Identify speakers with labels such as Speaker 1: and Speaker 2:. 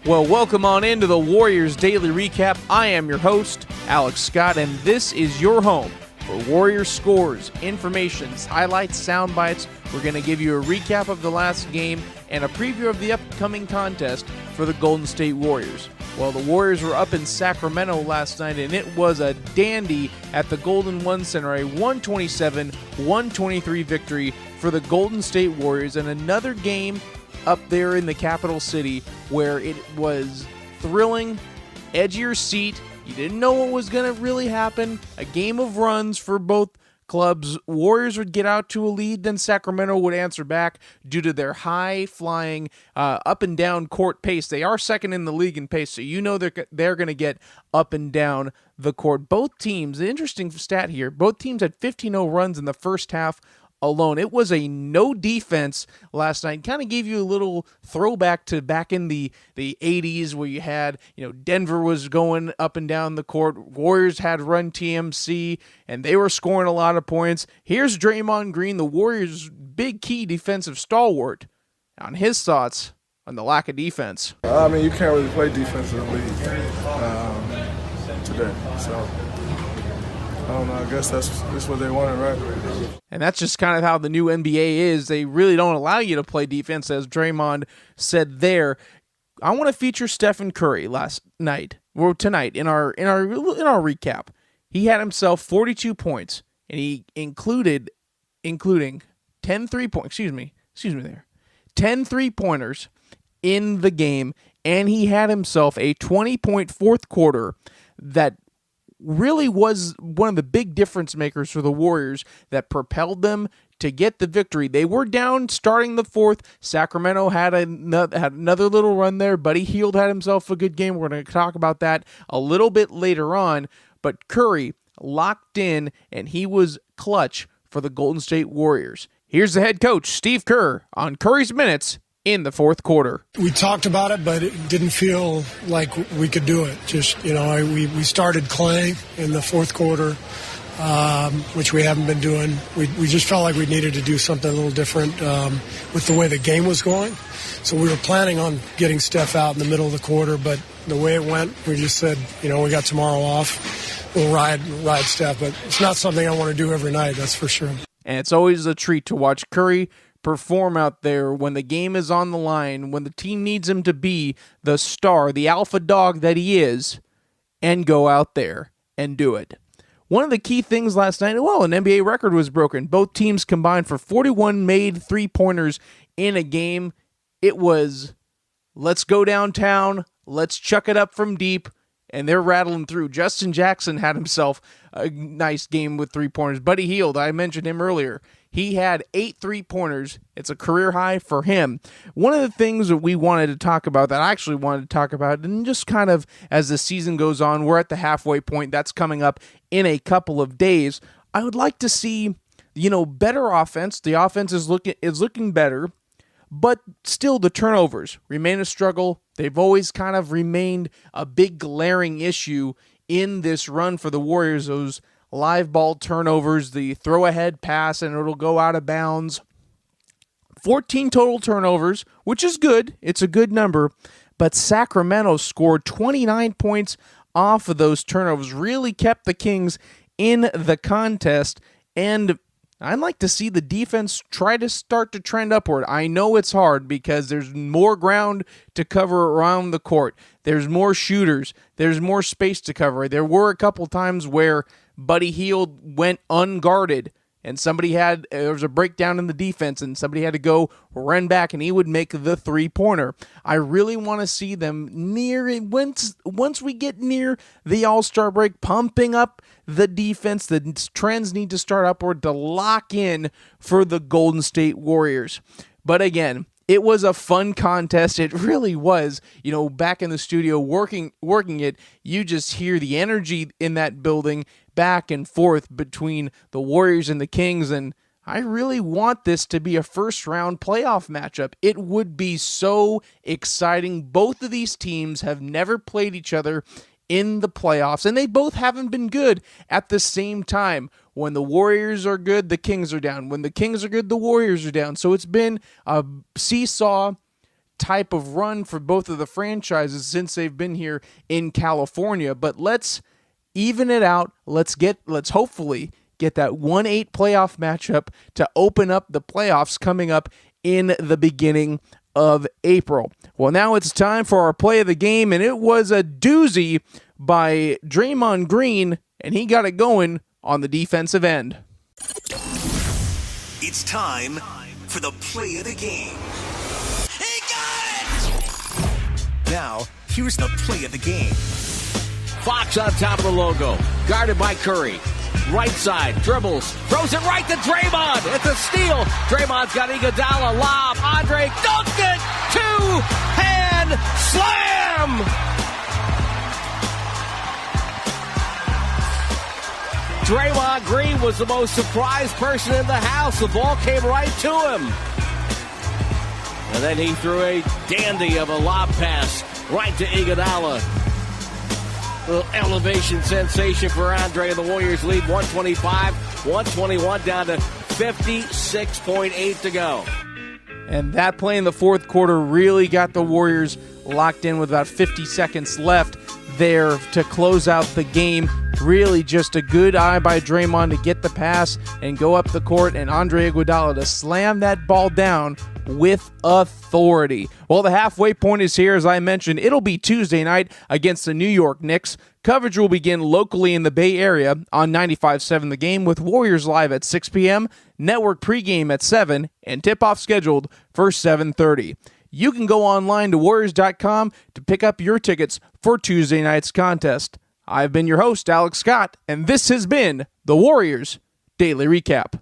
Speaker 1: Well, welcome on into the Warriors Daily Recap. I am your host, Alex Scott, and this is your home for Warriors scores, informations, highlights, sound bites. We're going to give you a recap of the last game and a preview of the upcoming contest for the Golden State Warriors. Well, the Warriors were up in Sacramento last night, and it was a dandy at the Golden One Center, a 127-123 victory for the Golden State Warriors, and another game up there in the capital city where it was thrilling, edge of your seat. You didn't know what was going to really happen. A game of runs for both clubs. Warriors would get out to a lead, then Sacramento would answer back due to their high-flying, up and down court pace. They are second in the league in pace, so you know they're going to get up and down the court. Both teams, the interesting stat here, both teams had 15-0 runs in the first half alone. It was a no defense last night. Kind of gave you a little throwback to back in the 80s where you had, Denver was going up and down the court. Warriors had run TMC and they were scoring a lot of points. Here's Draymond Green, the Warriors' big key defensive stalwart, on his thoughts on the lack of defense.
Speaker 2: You can't really play defense in the league today. So I don't know. I guess that's what they wanted, right?
Speaker 1: And that's just kind of how the new NBA is. They really don't allow you to play defense, as Draymond said there. I want to feature Stephen Curry tonight in our recap. He had himself 42 points, and he including 10 3-pointers in the game, and he had himself a 20-point fourth quarter that really was one of the big difference makers for the Warriors that propelled them to get the victory. They were down starting the fourth. Sacramento had another little run there. Buddy Hield had himself a good game. We're going to talk about that a little bit later on. But Curry locked in, and he was clutch for the Golden State Warriors. Here's the head coach, Steve Kerr, on Curry's minutes in the fourth quarter.
Speaker 3: We talked about it, but it didn't feel like we could do it. We started claying in the fourth quarter, which we haven't been doing. We just felt like we needed to do something a little different with the way the game was going. So we were planning on getting Steph out in the middle of the quarter, but the way it went, we just said, we got tomorrow off. We'll ride Steph, but it's not something I want to do every night, that's for sure.
Speaker 1: And it's always a treat to watch Curry perform out there when the game is on the line, when the team needs him to be the star, the alpha dog that he is, and go out there and do it. One of the key things last night, an NBA record was broken. Both teams combined for 41 made three-pointers in a game. It was, let's go downtown, let's chuck it up from deep, and they're rattling through. Justin Jackson had himself a nice game with three-pointers. Buddy Hield, I mentioned him earlier. He had 8 3-pointers. It's a career high for him. One of the things that we wanted to talk about, that I actually wanted to talk about, and just kind of as the season goes on, we're at the halfway point. That's coming up in a couple of days. I would like to see, better offense. The offense is looking better, but still the turnovers remain a struggle. They've always kind of remained a big glaring issue in this run for the Warriors. Those live ball turnovers, the throw-ahead pass, and it'll go out of bounds. 14 total turnovers, which is good. It's a good number. But Sacramento scored 29 points off of those turnovers, really kept the Kings in the contest. And I'd like to see the defense try to start to trend upward. I know it's hard because there's more ground to cover around the court. There's more shooters. There's more space to cover. There were a couple times where Buddy Hield went unguarded and there was a breakdown in the defense and somebody had to go run back and he would make the three-pointer. I really want to see them once we get near the All-Star break, pumping up the defense. The trends need to start upward to lock in for the Golden State Warriors. But again, it was a fun contest. It really was. Back in the studio working it, you just hear the energy in that building back and forth between the Warriors and the Kings, and I really want this to be a first-round playoff matchup. It would be so exciting. Both of these teams have never played each other in the playoffs, and they both haven't been good at the same time. When the Warriors are good, the Kings are down. When the Kings are good, the Warriors are down. So it's been a seesaw type of run for both of the franchises since they've been here in California. But let's even it out. Let's hopefully get that 1-8 playoff matchup to open up the playoffs coming up in the beginning of April. Well, now it's time for our play of the game, and it was a doozy by Draymond Green, and he got it going on the defensive end.
Speaker 4: It's time for the play of the game. He got it! Now, here's the play of the game.
Speaker 5: Fox on top of the logo, guarded by Curry. Right side, dribbles, throws it right to Draymond. It's a steal. Draymond's got Iguodala, lob. Andre dunked it. Two-hand slam. Draymond Green was the most surprised person in the house. The ball came right to him. And then he threw a dandy of a lob pass right to Iguodala. Little elevation sensation for Andre, and the Warriors lead 125-121 down to 56.8 to go.
Speaker 1: And that play in the fourth quarter really got the Warriors locked in with about 50 seconds left there to close out the game. Really just a good eye by Draymond to get the pass and go up the court, and Andre Iguodala to slam that ball down with authority. Well, the halfway point is here. As I mentioned, it'll be Tuesday night against the New York Knicks. Coverage will begin locally in the Bay Area on 95.7 The Game, with Warriors live at 6 p.m., network pregame at 7, and tip-off scheduled for 7:30. You can go online to Warriors.com to pick up your tickets for Tuesday night's contest. I've been your host, Alex Scott, and this has been the Warriors Daily Recap.